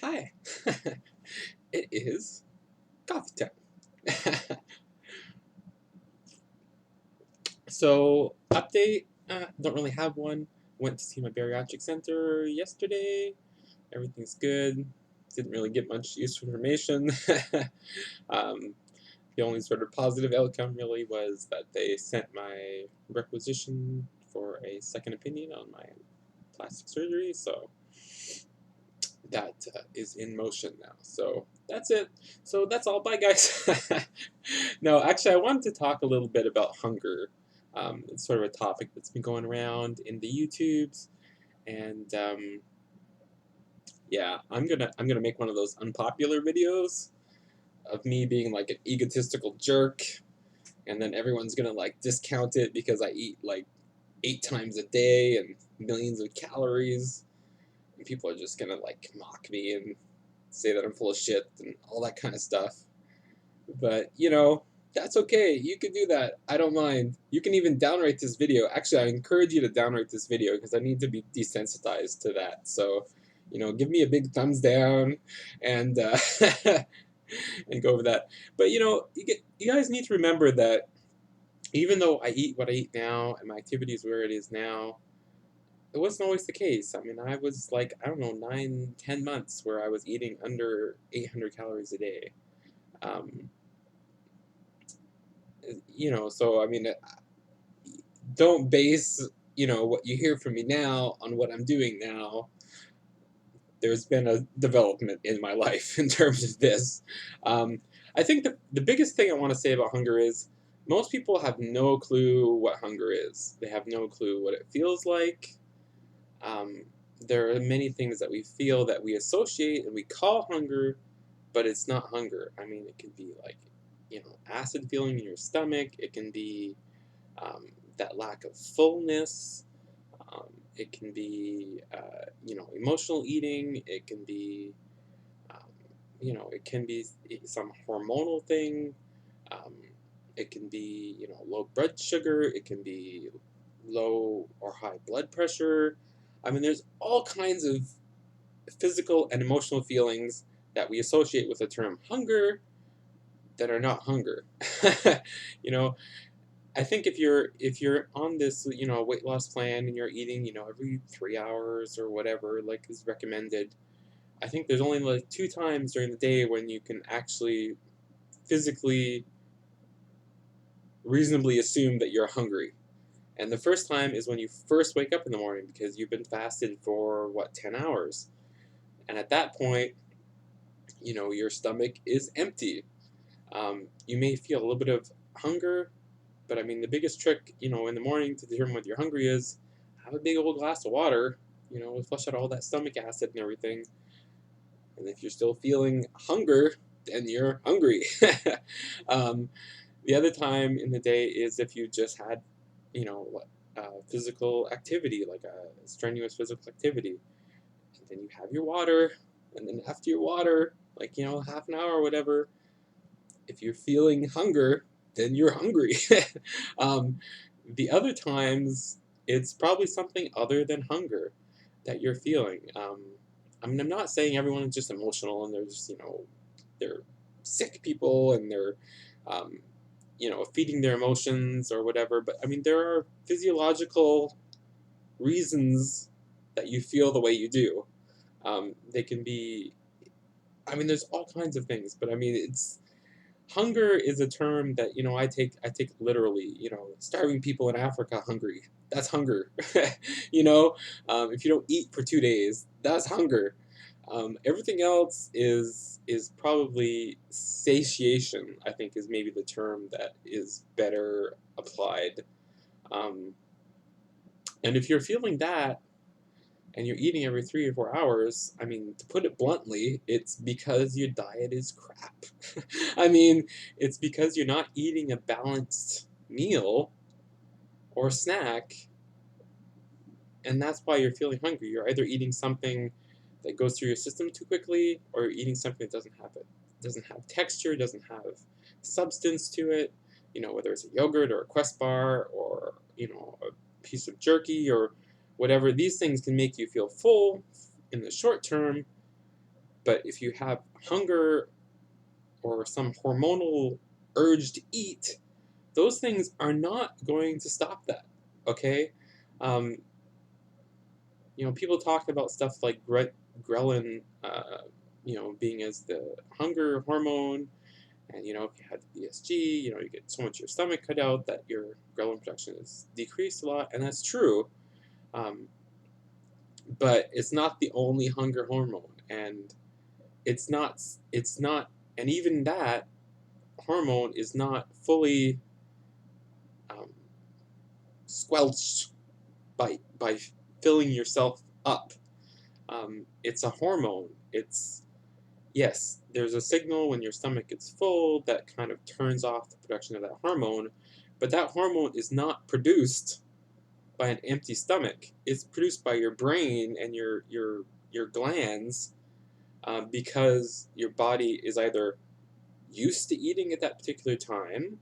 Hi, it is coffee time. So, update, don't really have one. Went to see my bariatric center yesterday. Everything's good. Didn't really get much useful information. um, the only sort of positive outcome really was that they sent my requisition for a second opinion on my plastic surgery. So, that is in motion now. So that's it. So that's all. Bye, guys. No, actually, I wanted to talk a little bit about hunger. It's sort of a topic that's been going around in the YouTubes, and yeah, I'm gonna make one of those unpopular videos of me being like an egotistical jerk, and then everyone's gonna like discount it because I eat like 8 times a day and millions of calories. And people are just gonna like mock me and say that I'm full of shit and all that kind of stuff. But that's okay. You can do that. I don't mind. You can even downrate this video. Actually, I encourage you to downrate this video because I need to be desensitized to that. So, give me a big thumbs down and and go over that. But you guys need to remember that even though I eat what I eat now and my activity is where it is now, it wasn't always the case. I mean, I was like, I don't know, 9, 10 months where I was eating under 800 calories a day. Um, so I mean, don't base, what you hear from me now on what I'm doing now. There's been a development in my life in terms of this. I think the biggest thing I want to say about hunger is most people have no clue what hunger is. They have no clue what it feels like. Um, there are many things that we feel that we associate and we call hunger, but it's not hunger. I mean, it can be like, acid feeling in your stomach. It can be that lack of fullness. It can be, emotional eating. It can be, some hormonal thing. Um, it can be, low blood sugar. It can be low or high blood pressure. I mean, there's all kinds of physical and emotional feelings that we associate with the term hunger that are not hunger. you know, I think if you're on this weight loss plan and you're eating every 3 hours or whatever like is recommended, I think there's only like 2 times during the day when you can actually physically reasonably assume that you're hungry. And the first time is when you first wake up in the morning because you've been fasted for 10 hours. And at that point, your stomach is empty. You may feel a little bit of hunger, but I mean, the biggest trick, in the morning to determine whether you're hungry is have a big old glass of water, flush out all that stomach acid and everything. And if you're still feeling hunger, then you're hungry. um, the other time in the day is if you just had, physical activity, like a strenuous physical activity. And then you have your water, and then after your water, like, half an hour or whatever, if you're feeling hunger, then you're hungry. um, the other times, it's probably something other than hunger that you're feeling. I mean, I'm not saying everyone is just emotional and they're just, they're sick people and they're, um, feeding their emotions or whatever. But I mean, there are physiological reasons that you feel the way you do. They can be, I mean, there's all kinds of things, but I mean, hunger is a term that I take literally. Starving people in Africa hungry. That's hunger. If you don't eat for 2 days, that's hunger. Everything else is probably satiation. I think is maybe the term that is better applied. Um, and if you're feeling that and you're eating every 3 or 4 hours, I mean, to put it bluntly, it's because your diet is crap. I mean, it's because you're not eating a balanced meal or snack, and that's why you're feeling hungry. You're either eating something that goes through your system too quickly, or you're eating something that doesn't have texture, doesn't have substance to it. Whether it's a yogurt or a Quest bar or a piece of jerky or whatever. These things can make you feel full in the short term, But if you have hunger or some hormonal urge to eat, those things are not going to stop that, okay? Um, people talk about stuff like ghrelin, being as the hunger hormone, and if you had the ESG, you get so much of your stomach cut out that your ghrelin production is decreased a lot, and that's true. Um, but it's not the only hunger hormone, and it's not, and even that hormone is not fully um, squelched by filling yourself up. It's a hormone. Yes, there's a signal when your stomach gets full that kind of turns off the production of that hormone, but that hormone is not produced by an empty stomach. It's produced by your brain and your glands, because your body is either used to eating at that particular time,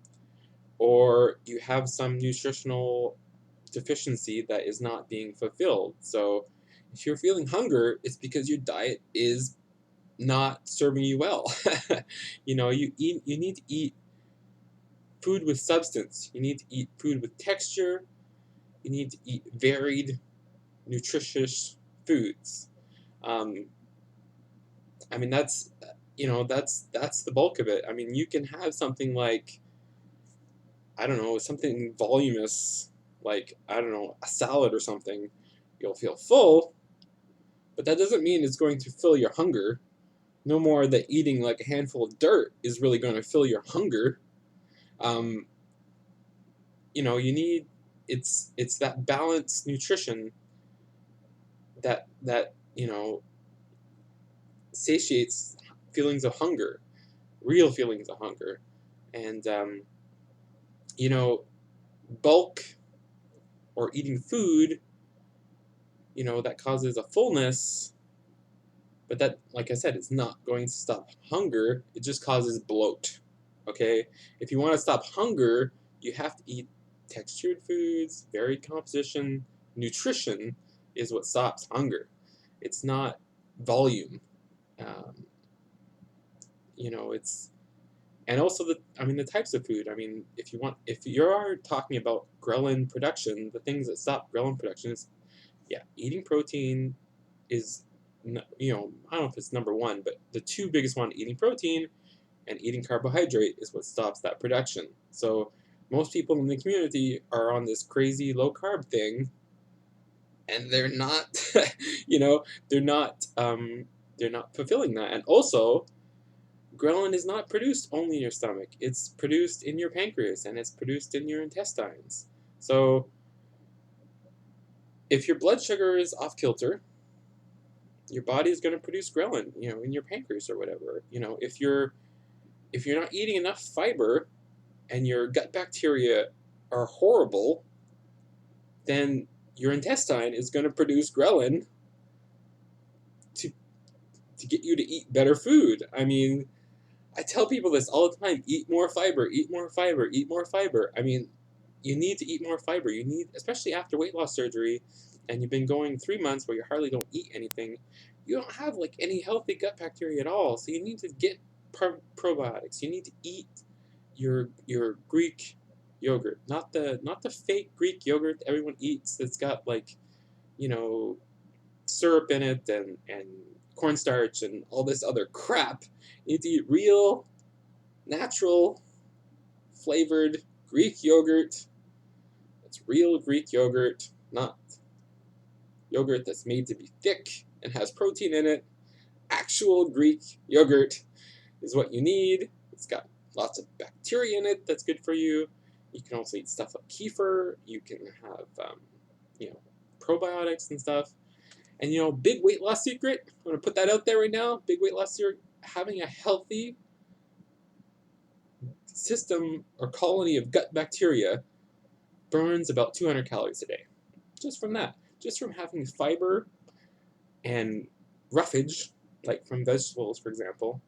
or you have some nutritional deficiency that is not being fulfilled. So if you're feeling hunger, it's because your diet is not serving you well. You need to eat food with substance. You need to eat food with texture. You need to eat varied, nutritious foods. Um, I mean, that's the bulk of it. I mean, you can have something like, I don't know, something voluminous, like, I don't know, a salad or something. You'll feel full, but that doesn't mean it's going to fill your hunger. No more that eating like a handful of dirt is really going to fill your hunger. Um, you need, it's that balanced nutrition that satiates feelings of hunger, real feelings of hunger, and you know bulk or eating food that causes a fullness, but that, like I said, it's not going to stop hunger. It just causes bloat. Okay, if you want to stop hunger, you have to eat textured foods, varied composition. Nutrition is what stops hunger. It's not volume. Um, it's, and also the types of food. I mean, if you are talking about ghrelin production, the things that stop ghrelin production is, yeah, eating protein is, I don't know if it's number one, but the two biggest one, eating protein and eating carbohydrate, is what stops that production. So most people in the community are on this crazy low carb thing, and they're not, you know, they're not fulfilling that. And also, ghrelin is not produced only in your stomach; it's produced in your pancreas and it's produced in your intestines. So if your blood sugar is off kilter, your body is going to produce ghrelin, in your pancreas or whatever. If you're not eating enough fiber and your gut bacteria are horrible, then your intestine is going to produce ghrelin to get you to eat better food. I mean, I tell people this all the time: eat more fiber, eat more fiber, eat more fiber. I mean, you need to eat more fiber. You need, especially after weight loss surgery, and you've been going 3 months where you hardly don't eat anything. You don't have like any healthy gut bacteria at all. So you need to get probiotics. You need to eat your Greek yogurt, not the fake Greek yogurt everyone eats that's got like syrup in it and cornstarch and all this other crap. You need to eat real, natural, flavored Greek yogurt. It's real Greek yogurt, not yogurt that's made to be thick and has protein in it. Actual Greek yogurt is what you need. It's got lots of bacteria in it that's good for you. You can also eat stuff like kefir. You can have, probiotics and stuff. And, big weight loss secret, I'm going to put that out there right now. Big weight loss secret: having a healthy system or colony of gut bacteria burns about 200 calories a day. Just from that. Just from having fiber and roughage, like from vegetables, for example,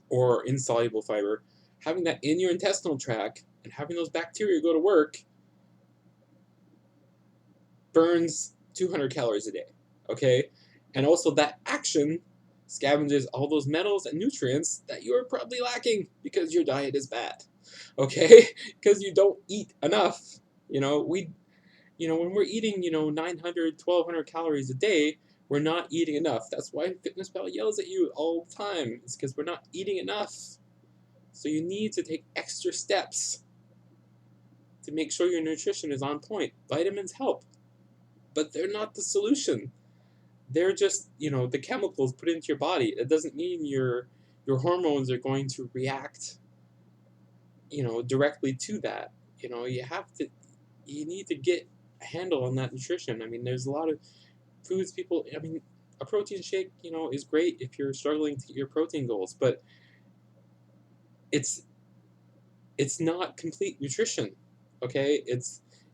or insoluble fiber, having that in your intestinal tract and having those bacteria go to work burns 200 calories a day, okay? And also that action scavenges all those metals and nutrients that you're probably lacking because your diet is bad. Okay? Because you don't eat enough. When we're eating, 900, 1,200 calories a day, we're not eating enough. That's why FitnessPal yells at you all the time. It's because we're not eating enough. So you need to take extra steps to make sure your nutrition is on point. Vitamins help, but they're not the solution. They're just, the chemicals put into your body. It doesn't mean your hormones are going to react, directly to that. You need to get a handle on that nutrition. I mean, there's a lot of foods a protein shake, is great if you're struggling to get your protein goals, but it's not complete nutrition. Okay?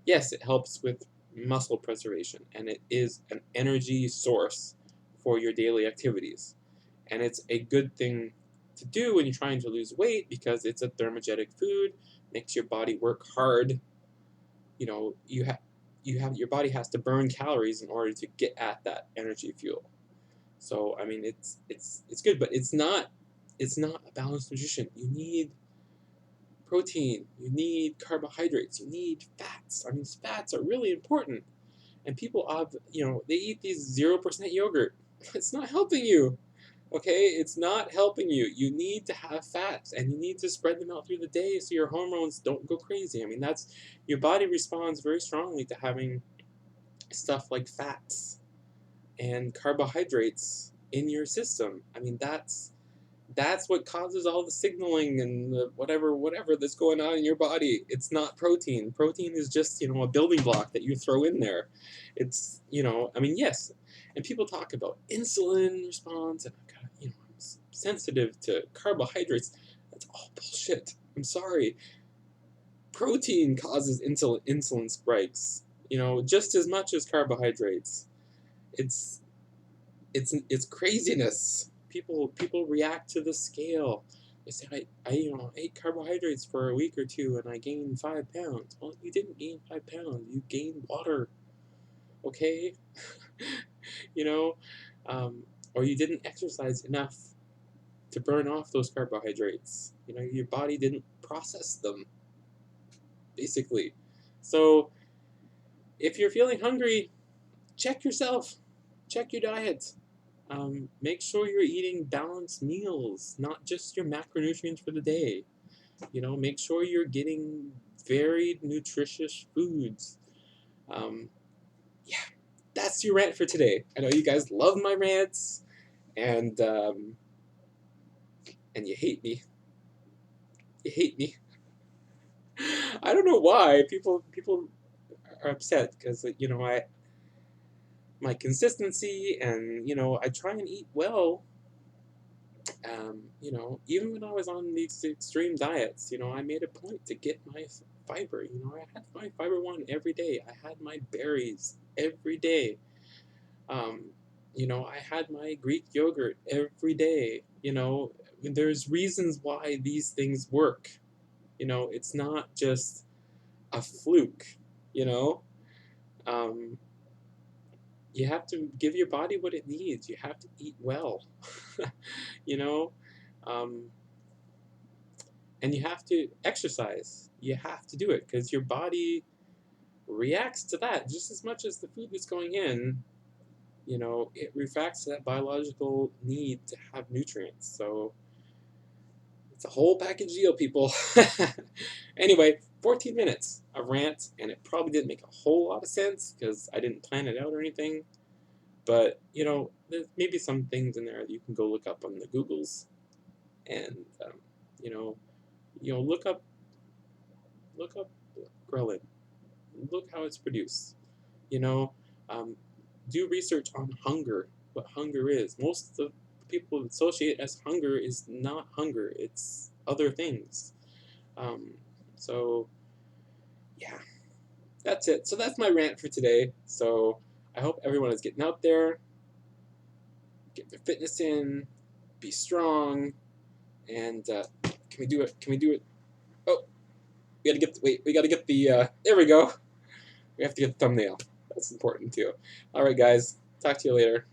Yes, it helps with muscle preservation, and it is an energy source for your daily activities. And it's a good thing to do when you're trying to lose weight because it's a thermogenic food, makes your body work hard. Your body has to burn calories in order to get at that energy fuel. So I mean, it's good, but it's not a balanced nutrition. You need protein, you need carbohydrates, you need fats. I mean, fats are really important. And people they eat these 0% yogurt. It's not helping you. Okay, it's not helping you. You need to have fats, and you need to spread them out through the day so your hormones don't go crazy. I mean, your body responds very strongly to having stuff like fats and carbohydrates in your system. I mean, that's what causes all the signaling and the whatever that's going on in your body. It's not protein. Protein is just, a building block that you throw in there. It's, yes. And people talk about insulin response and, I'm sensitive to carbohydrates. That's all bullshit. I'm sorry. Protein causes insulin spikes, just as much as carbohydrates. It's craziness. People react to the scale. They say, I ate carbohydrates for a week or two and I gained 5 pounds. Well, you didn't gain 5 pounds. You gained water. Okay? Or you didn't exercise enough to burn off those carbohydrates. Your body didn't process them, basically. So if you're feeling hungry, check yourself. Check your diet. Make sure you're eating balanced meals, not just your macronutrients for the day. Make sure you're getting varied, nutritious foods. Yeah, that's your rant for today. I know you guys love my rants, and you hate me. You hate me. I don't know why people are upset because my consistency and I try and eat well. Even when I was on these extreme diets, I made a point to get my fiber. I had my fiber one every day. I had my berries every day. I had my Greek yogurt every day. There's reasons why these things work. It's not just a fluke. You have to give your body what it needs. You have to eat well. And you have to exercise. You have to do it because your body reacts to that just as much as the food that's going in. It reacts to that biological need to have nutrients. So it's a whole package deal, people. Anyway, 14 minutes of rant, and it probably didn't make a whole lot of sense because I didn't plan it out or anything. But, there's maybe some things in there that you can go look up on the Googles and, look up ghrelin. Look how it's produced. Do research on hunger, what hunger is. Most of the people associate as hunger is not hunger. It's other things. So, yeah, that's it. So that's my rant for today. So I hope everyone is getting out there, get their fitness in, be strong, and can we do it? Oh, we gotta get the, there we go. We have to get the thumbnail. That's important too. All right, guys, talk to you later.